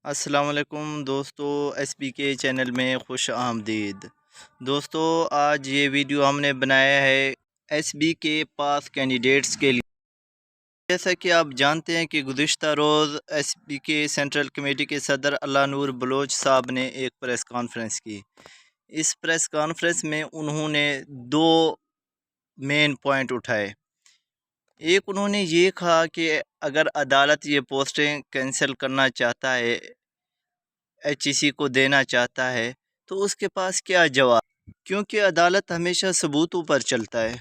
السلام علیکم دوستو، ایس پی کے چینل میں خوش آمدید۔ دوستو، آج یہ ویڈیو ہم نے بنایا ہے ایس بی کے پاس کینڈیڈیٹس کے لیے۔ جیسا کہ آپ جانتے ہیں کہ گزشتہ روز ایس بی کے سینٹرل کمیٹی کے صدر اللہ نور بلوچ صاحب نے ایک پریس کانفرنس کی۔ اس پریس کانفرنس میں انہوں نے دو مین پوائنٹ اٹھائے۔ ایک انہوں نے یہ کہا کہ اگر عدالت یہ پوسٹیں کینسل کرنا چاہتا ہے، ایچ ای سی کو دینا چاہتا ہے، تو اس کے پاس کیا جواب، کیونکہ عدالت ہمیشہ ثبوتوں پر چلتا ہے۔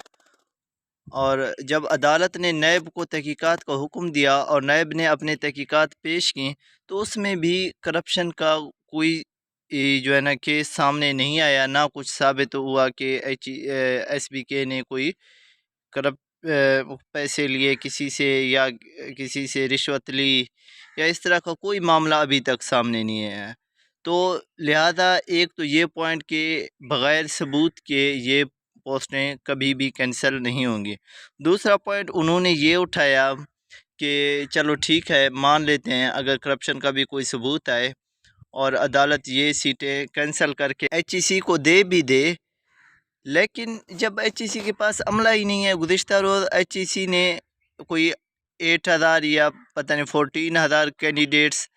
اور جب عدالت نے نیب کو تحقیقات کا حکم دیا اور نیب نے اپنے تحقیقات پیش کی، تو اس میں بھی کرپشن کا کوئی کیس سامنے نہیں آیا، نہ کچھ ثابت ہوا کہ ایس بی کے نے کوئی پیسے لیے کسی سے یا کسی سے رشوت لی یا اس طرح کا کوئی معاملہ ابھی تک سامنے نہیں آیا۔ تو لہذا ایک تو یہ پوائنٹ کہ بغیر ثبوت کے یہ پوسٹیں کبھی بھی کینسل نہیں ہوں گی۔ دوسرا پوائنٹ انہوں نے یہ اٹھایا کہ چلو ٹھیک ہے، مان لیتے ہیں اگر کرپشن کا بھی کوئی ثبوت آئے اور عدالت یہ سیٹیں کینسل کر کے ایچ ای سی کو دے بھی دے، لیکن جب ایچ ای سی کے پاس عملہ ہی نہیں ہے۔ گزشتہ روز ایچ ای سی نے کوئی 8,000 یا پتہ نہیں 14,000 کینڈیڈیٹس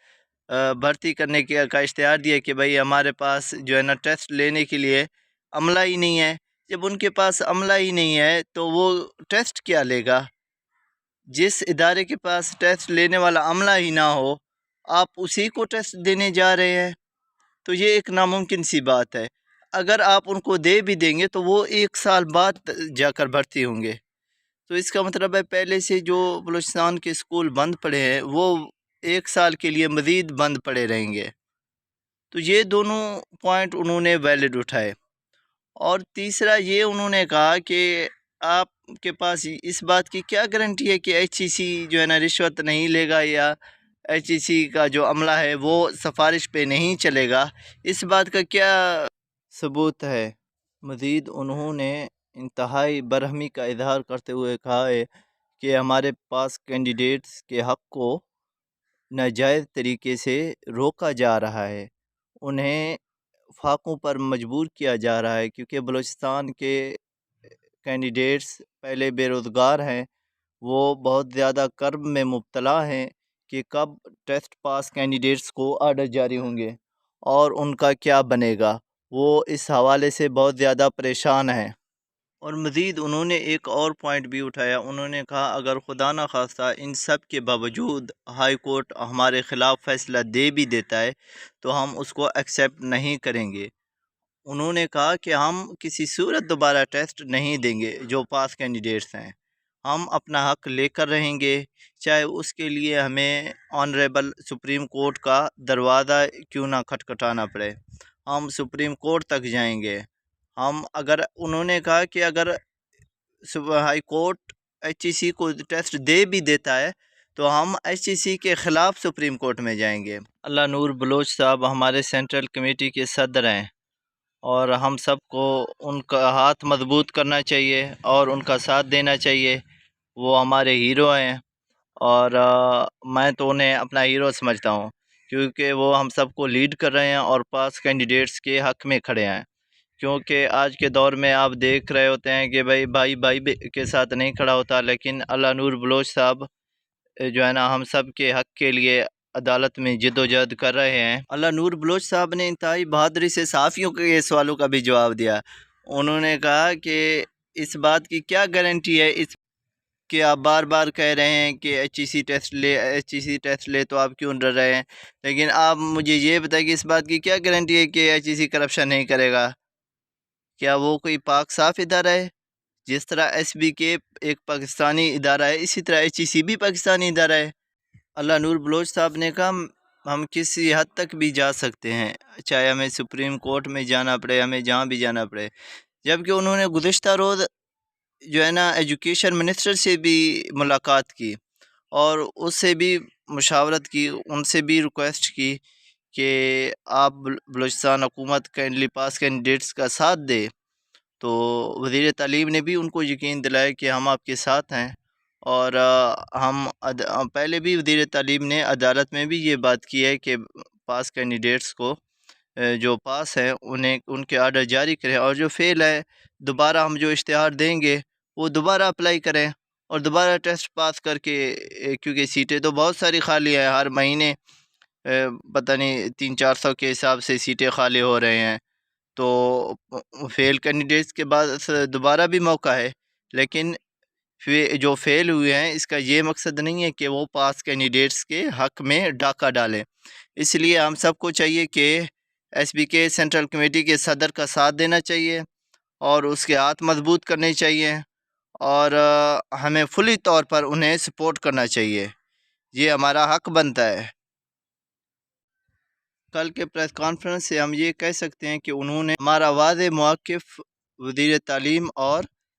بھرتی کرنے کا اشتہار دیا کہ بھائی ہمارے پاس ٹیسٹ لینے کے لیے عملہ ہی نہیں ہے۔ جب ان کے پاس عملہ ہی نہیں ہے تو وہ ٹیسٹ کیا لے گا؟ جس ادارے کے پاس ٹیسٹ لینے والا عملہ ہی نہ ہو، آپ اسی کو ٹیسٹ دینے جا رہے ہیں، تو یہ ایک ناممکن سی بات ہے۔ اگر آپ ان کو دے بھی دیں گے تو وہ 1 سال بعد جا کر بھرتی ہوں گے، تو اس کا مطلب ہے پہلے سے جو بلوچستان کے اسکول بند پڑے ہیں وہ 1 سال کے لیے مزید بند پڑے رہیں گے۔ تو یہ دونوں پوائنٹ انہوں نے ویلڈ اٹھائے۔ اور تیسرا یہ انہوں نے کہا کہ آپ کے پاس اس بات کی کیا گارنٹی ہے کہ ایچ ای سی رشوت نہیں لے گا یا ایچ ای سی کا جو عملہ ہے وہ سفارش پہ نہیں چلے گا؟ اس بات کا کیا ثبوت ہے؟ مزید انہوں نے انتہائی برہمی کا اظہار کرتے ہوئے کہا ہے کہ ہمارے پاس کینڈیڈیٹس کے حق کو ناجائز طریقے سے روکا جا رہا ہے، انہیں فاقوں پر مجبور کیا جا رہا ہے، کیونکہ بلوچستان کے کینڈیڈیٹس پہلے بے روزگار ہیں، وہ بہت زیادہ کرب میں مبتلا ہیں کہ کب ٹیسٹ پاس کینڈیڈیٹس کو آرڈر جاری ہوں گے اور ان کا کیا بنے گا۔ وہ اس حوالے سے بہت زیادہ پریشان ہیں۔ اور مزید انہوں نے ایک اور پوائنٹ بھی اٹھایا۔ انہوں نے کہا اگر خدا نخواستہ ان سب کے باوجود ہائی کورٹ ہمارے خلاف فیصلہ دے بھی دیتا ہے تو ہم اس کو ایکسیپٹ نہیں کریں گے۔ انہوں نے کہا کہ ہم کسی صورت دوبارہ ٹیسٹ نہیں دیں گے جو پاس کینڈیڈیٹس ہیں، ہم اپنا حق لے کر رہیں گے، چاہے اس کے لیے ہمیں آنریبل سپریم کورٹ کا دروازہ کیوں نہ کھٹکھٹانا پڑے، ہم سپریم کورٹ تک جائیں گے۔ انہوں نے کہا کہ اگر ہائی کورٹ ایچ ای سی کو ٹیسٹ دے بھی دیتا ہے تو ہم ایچ ای سی کے خلاف سپریم کورٹ میں جائیں گے۔ اللہ نور بلوچ صاحب ہمارے سینٹرل کمیٹی کے صدر ہیں اور ہم سب کو ان کا ہاتھ مضبوط کرنا چاہیے اور ان کا ساتھ دینا چاہیے۔ وہ ہمارے ہیرو ہیں اور میں تو انہیں اپنا ہیرو سمجھتا ہوں، کیونکہ وہ ہم سب کو لیڈ کر رہے ہیں اور پاس کینڈیڈیٹس کے حق میں کھڑے ہیں۔ کیونکہ آج کے دور میں آپ دیکھ رہے ہوتے ہیں کہ بھائی کے ساتھ نہیں کھڑا ہوتا، لیکن اللہ نور بلوچ صاحب ہم سب کے حق کے لیے عدالت میں جد و جہد کر رہے ہیں۔ اللہ نور بلوچ صاحب نے انتہائی بہادری سے صحافیوں کے سوالوں کا بھی جواب دیا۔ انہوں نے کہا کہ اس بات کی کیا گارنٹی ہے کہ آپ بار بار کہہ رہے ہیں کہ ایچ ای سی ٹیسٹ لے تو آپ کیوں ڈر رہے ہیں، لیکن آپ مجھے یہ بتائیں کہ اس بات کی کیا گارنٹی ہے کہ ایچ ای سی کرپشن نہیں کرے گا؟ کیا وہ کوئی پاک صاف ادارہ ہے؟ جس طرح ایس بی کے ایک پاکستانی ادارہ ہے، اسی طرح ایچ ای سی بھی پاکستانی ادارہ ہے۔ اللہ نور بلوچ صاحب نے کہا ہم کسی حد تک بھی جا سکتے ہیں، چاہے ہمیں سپریم کورٹ میں جانا پڑے، ہمیں جہاں بھی جانا پڑے۔ جبکہ انہوں نے گزشتہ روز ایجوکیشن منسٹر سے بھی ملاقات کی اور اس سے بھی مشاورت کی، ان سے بھی ریکویسٹ کی کہ آپ بلوچستان حکومت پاس کینڈیڈیٹس کا ساتھ دے۔ تو وزیر تعلیم نے بھی ان کو یقین دلایا کہ ہم آپ کے ساتھ ہیں، اور ہم پہلے بھی وزیر تعلیم نے عدالت میں بھی یہ بات کی ہے کہ پاس کینڈیڈیٹس کو جو پاس ہیں ان کے آرڈر جاری کریں، اور جو فیل ہے دوبارہ ہم جو اشتہار دیں گے وہ دوبارہ اپلائی کریں اور دوبارہ ٹیسٹ پاس کر کے، کیونکہ سیٹیں تو بہت ساری خالی ہیں، ہر مہینے پتہ نہیں 300-400 کے حساب سے سیٹیں خالی ہو رہے ہیں، تو فیل کینڈیڈیٹس کے بعد دوبارہ بھی موقع ہے، لیکن جو فیل ہوئے ہیں اس کا یہ مقصد نہیں ہے کہ وہ پاس کینڈیڈیٹس کے حق میں ڈاکہ ڈالیں۔ اس لیے ہم سب کو چاہیے کہ ایس بی کے سینٹرل کمیٹی کے صدر کا ساتھ دینا چاہیے اور اس کے ہاتھ مضبوط کرنے چاہیے، اور ہمیں فلی طور پر انہیں سپورٹ کرنا چاہیے، یہ ہمارا حق بنتا ہے۔ کل کے پریس کانفرنس سے ہم یہ کہہ سکتے ہیں کہ انہوں نے ہمارا واضح موقف وزیر تعلیم اور